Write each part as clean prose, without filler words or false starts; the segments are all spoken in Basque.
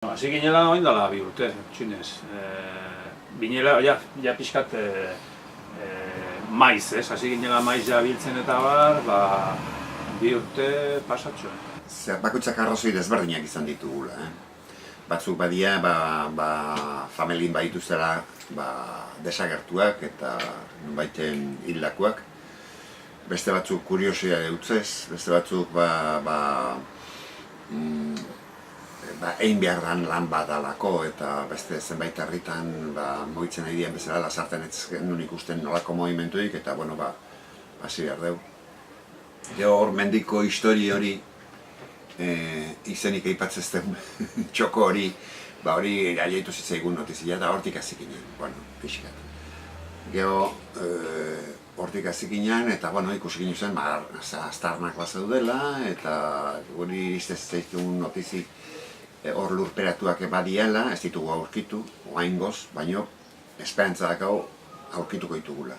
Hasi ginela oin dela 2 urte, txinez. Binela, ja pixkat maiz, ez? Hasi ginela maiz ja biltzen eta bar, 2 urte pasatxo. Bakoitzak arrazoi desberdinak izan ditugula. Batzuk badia, familien badituztela desagertuak eta baiten hildakoak. Beste batzuk kuriosia utzez, beste batzuk egin behar dan lan badalako eta beste zenbait herritan mugitzen ari diren bezala lasarten ez genuen ikusten nolako movimentuik eta hasi behar dugu. Gero hor mendiko histori hori izenik aipatzezten txoko hori hori gaiaitu zitzaigun notizia eta hortik hasi ginen, pixkat. Gero hortik hasi ginen eta ikusi ginen zen aztarnak bazeudela eta guri iztezaitzun notizik hor lurperatuak badiela, ez ditugu aurkitu, oaingoz, baino esperantza dakau aurkituko ditugula.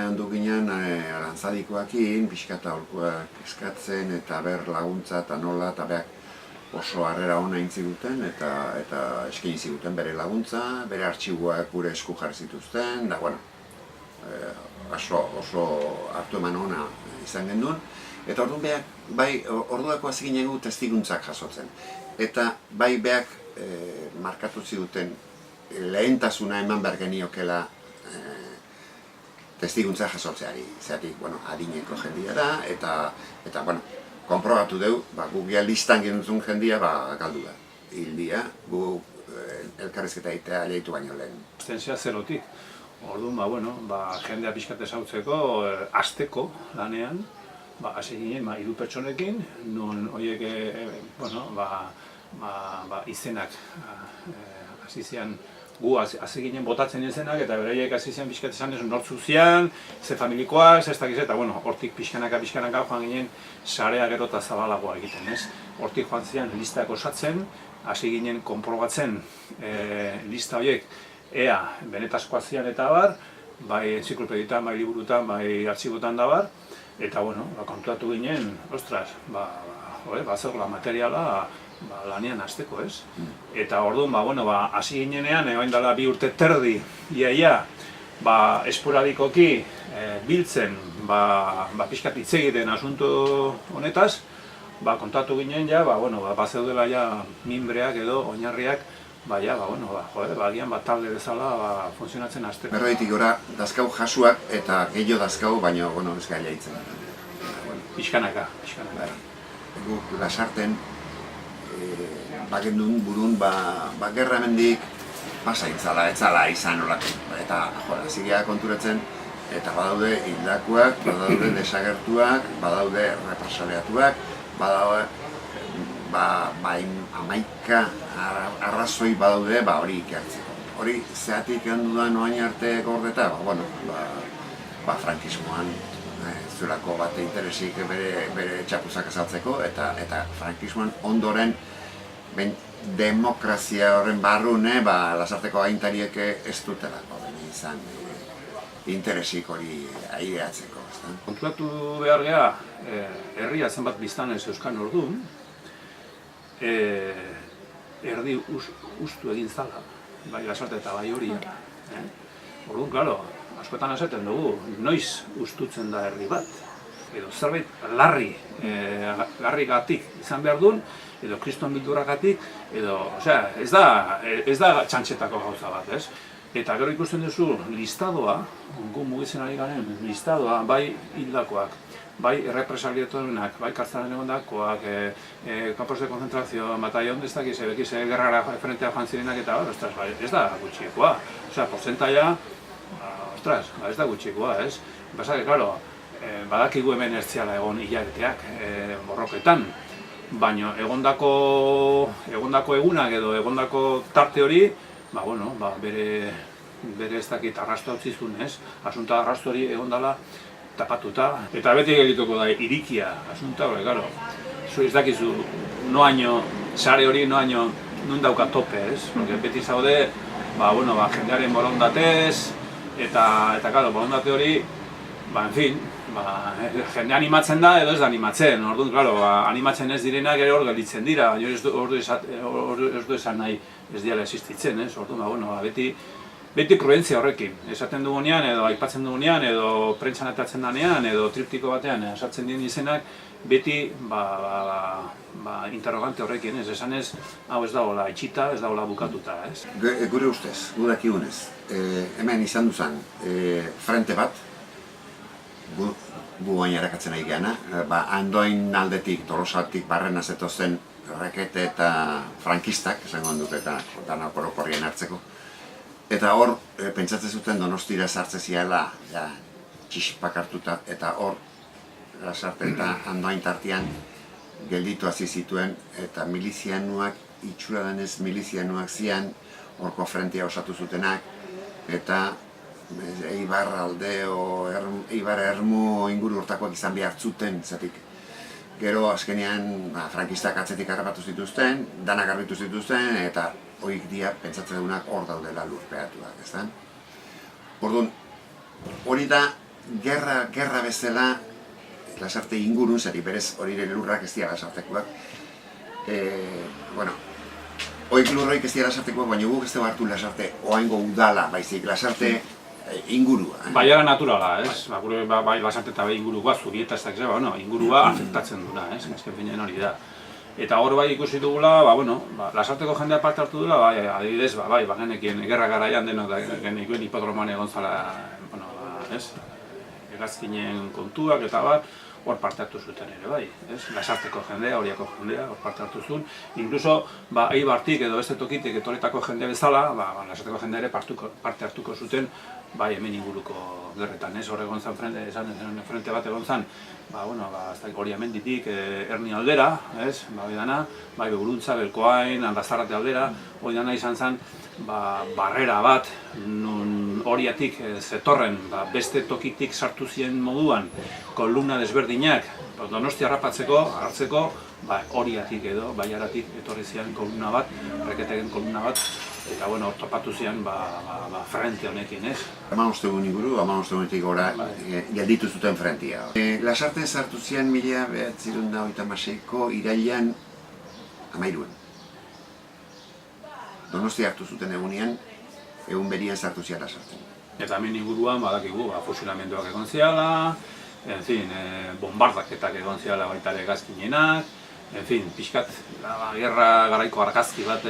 Handu ginen arantzadikoakin, pixkata aurkuak eskatzen eta ber laguntza eta nola eta beak oso harrera ona egin ziguten eta eskaini ziguten bere laguntza, bere artxiboak gure esku jarri zituzten, da oso hartu eman ona izan genuen. Eta orduan beak, orduako hasi ginen gu testiguntzak jasotzen. Eta beak markatu ziguten lehentasuna eman behar geniokela testiguntza jasotzeari. Zeratik, adineko jendia da, eta konprobatu dugu, guk listan genuen jendia galdu da. Hildia, gu elkarrizketa egitea aleitu baino lehen. Abstentzia zerotik. Orduan, jendea pixkat ezautzeko, hasteko lanean, hasi ginen 3 pertsonekin, non horiek izenak hasi zian, gu hasi ginen botatzen izenak eta beraiek hasi zian pixkat esan nortzuk zian, ze familikoak, ze ez dakiz eta hortik pixkanaka joan ginen sarea gero eta zabalagoa egiten, ez? Hortik joan zian listak osatzen, hasi ginen konprobatzen lista horiek ea benetazkoa zian eta bar, bai entziklopedietan, bai liburutan, bai artxibotan da bar, eta kontuatu ginen, ostras, bazegoela materiala lanean hasteko, ez? Eta orduan, hasi ginenean, orain dela 2 urte terdi, iaia, esporadikoki biltzen, pixkat hitz egiten asunto honetaz, kontatu ginen ja, bazeudela ja minbreak edo oinarriak, agian talde bezala funtzionatzen hasteko. Berroitik gora, dazkau jasuak eta gehiago dazkau, baina ez gaila hitzen. Pixkanaka. Guk lasarten, bagendun burun, gerra hemendik pasa itzala, etzala izan olako. Eta, zigea konturatzen, eta badaude hildakoak, badaude desagertuak, badaude represaliatuak, badaude 11 arrazoi badaude hori ikertzeko. Hori zeatik handu da noain arte gordeta, frankismoan zuelako bate interesik bere txapuzak azaltzeko eta frankismoan ondoren demokrazia horren barrune lasarteko agintariek ez dutelako izan interesik hori aireatzeko. Konturatu behar geha, herria zenbat biztanez euskan orduan, erdi ustu egin zala, bai lasarte eta bai hori. Orduan, klaro, askotan esaten dugu, noiz ustutzen da herri bat, edo zerbait larrigatik izan behar duen, edo kriston bildurragatik, edo, ez da txantxetako gauza bat, ez? Eta gero ikusten duzu listadoa, gu mugitzen ari garen listadoa, bai hildakoak, bai errepresaliatuenak, bai kartzaren egondakoak, campos de konzentrazio, batallon ez dakiz, gerrara frentea joan zirenak eta ez da gutxiekoa. Portzentaia, ez da gutxiekoa, ez? Pasa, klaro, badakigu hemen ertziala egon hilabeteak borroketan, baina egondako egunak edo egondako tarte hori, bere ez dakit arrastu hau zizun, ez? Asunta arrastu hori egondala tapatuta, eta beti egituko da irikia asunta, klaro, ez dakizu noaino, sare hori noaino nun dauka tope, ez? Beti zaude, jendearen borondatez, eta klaro, borondate hori en fin, jende animatzen da edo ez da animatzen. Orduan, claro, animatzen ez direnak ere hor gelditzen dira, baina ez du esan nahi ez diala existitzen, ez? Orduan, beti prudentzia horrekin. Esaten dugunean, edo aipatzen dugunean, edo prentsan atatzen danean, edo triptiko batean sartzen dien izenak, beti interrogante horrekin, ez? Esan ez, hau ez dagoela itxita, ez dagoela bukatuta, ez? Gure ustez, gudakigunez, hemen izan duzan frente bat, gu baina erakatzen ari geana, Andoain aldetik, Tolosatik, Barrena zetozen Rekete eta frankistak, esango dut eta danak orokorrien hartzeko. Eta hor, pentsatzen zuten Donostira sartze ziala, txispak hartuta, eta hor, Lasarte eta Andoain tartean gelditu hasi zituen, eta milizianuak, itxura denez milizianuak zian, horko frentea osatu zutenak, eta Eibar alde, Eibar Ermu inguru hortakoak izan behar zuten, zatik. Gero azkenean frankistak atzetik harrapatu zituzten, danak garbitu zituzten, eta hoik dia pentsatzen dugunak hor daudela lurpeatuak, ezta? Orduan, hori da, gerra bezala, Lasarte ingurun, zari berez hori lurrak ez dira Lasartekoak. Hoik lurroik ez dira Lasartekoak, baina guk ez dugu hartu Lasarte oaingo udala, baizik Lasarte ingurua. Baiara naturala, ez? Bai Lasarte eta bai ingurua, Zubieta ez dakiz, ingurua afektatzen duna, ez? Azken finean hori da. Eta hor bai ikusi dugula, Lasarteko jendea parte hartu dula, adibidez, genekien gerra garaian denok genekien hipodroman egon zala, hegazkinen kontuak eta bat, hor parte hartu zuten ere bai, Lasarteko jendea, horiako jendea, hor parte hartu zuen. Inkluso, Eibartik edo beste tokitik etorritako jende bezala, Lasarteko jendea ere parte hartuko zuten, bai hemen inguruko gerretan, hor egon zen frente bat egon zen, hori hemenditik Erni aldera, bai Beguruntza, Belkoain, Aldazarrate aldera, hori dana izan zen barrera bat, nun horiatik zetorren, beste tokitik sartu ziren moduan, kolumna desberdinak, Donostia hartzeko, horiatik edo, baiaratik etorri ziren kolumna bat, Reketeken kolumna bat, eta hor topatu ziren frente honekin, ez? 15 egun inguru, 15 egunetik gora gelditu zuten frentea. Lasarten sartu ziren 1936ko irailean 13. Donostia hartu zuten egunean, egun berian sartu ziren Lasarten. Eta hemen inguruan badakigu fusilamenduak egon ziala, bombardaketak egon ziala baita ere hegazkinenak, pixkat gerra garaiko argazki bat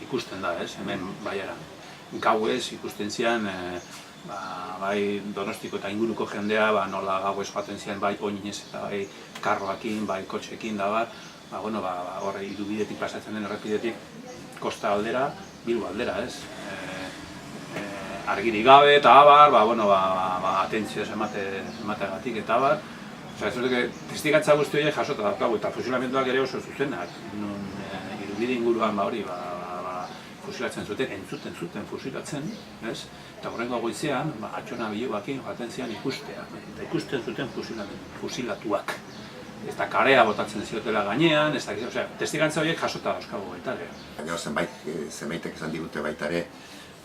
ikusten da, hemen baiara. Gauez ikusten zian, bai Donostiko eta inguruko jendea, nola gauez joaten zian bai oinez eta bai karroakin, bai kotxekin da bat, horre irubidetik pasatzen den errepidetik kosta aldera, Bilbo aldera, ez? Argirik gabe eta abar, atentzioz emateagatik eta abar. Testigantza guzti horiek jasota daukagu eta fusilamenduak ere oso zuzenak. Irubide inguruan hori fusilatzen zuten, entzuten zuten fusilatzen, ez? Eta horrengo goizean, atxona bilobakin joaten zian ikustea. Eta ikusten zuten fusilatuak. Eta karea botatzen ziotela gainean, testigantza horiek jasota dauzkagu baita ere. Baina zenbaitek esan digute baita ere,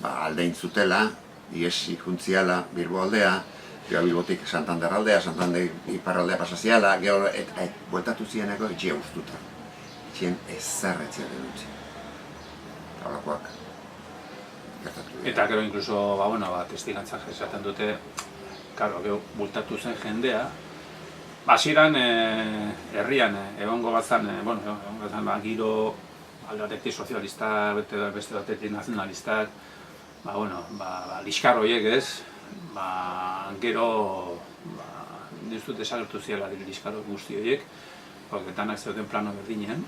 aldein zutela, iesi juntziala Bilbo aldea, gero Bilbotik Santander aldea, Santander iparraldea pasaziala, gero bueltatu zireneko etxea ustuta. Etxean ezarretzea denutzi. Eta holakoak gertatu. Eta gero inkluso, testigantzak esaten dute, gero bueltatu zen jendea, hasieran herrian egongo batzan, giro alde batetik sozialistak, beste batetik nazionalistak, liskar horiek ez, gero dizut desagertu ziela liskar guzti horiek, danak zeuden plano berdinean,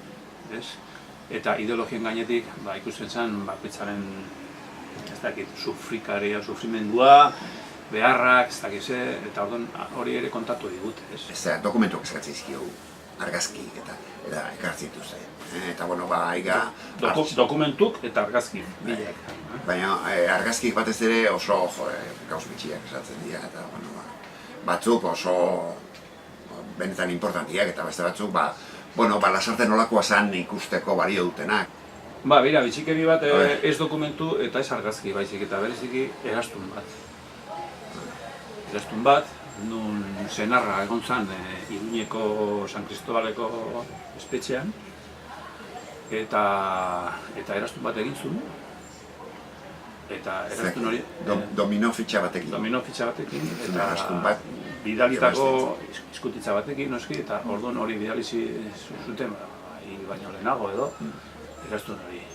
eta ideologien gainetik ikusten zen bakoitzaren sufrimendua, beharrak, ez dakiz, eta hori ere kontatu digute, ez? Dokumentuak eskatzen zizkiogu, argazki eta ekartzen dituzte. Eta, dokumentuk eta argazki, bideak. Baina argazkik batez ere oso gauz bitxiak esatzen dira, eta, batzuk oso benetan importantiak, eta beste batzuk, Lasarte nolakoa zen ikusteko balio dutenak. Bera, bitxikeri bat ez dokumentu eta ez argazki baizik, eta bereziki eraztun bat. Eraztun bat, nun senarra egon zen Iruñeko San Cristobaleko espetxean, eta eraztun bat egin zuen, eta eraztun hori... Domino fitxa batekin. Domino fitxa batekin, eta Eraztun bat. bidalitako izkutitza batekin, noski, eta orduan hori bidali zuten, baino lehenago edo, eraztun hori.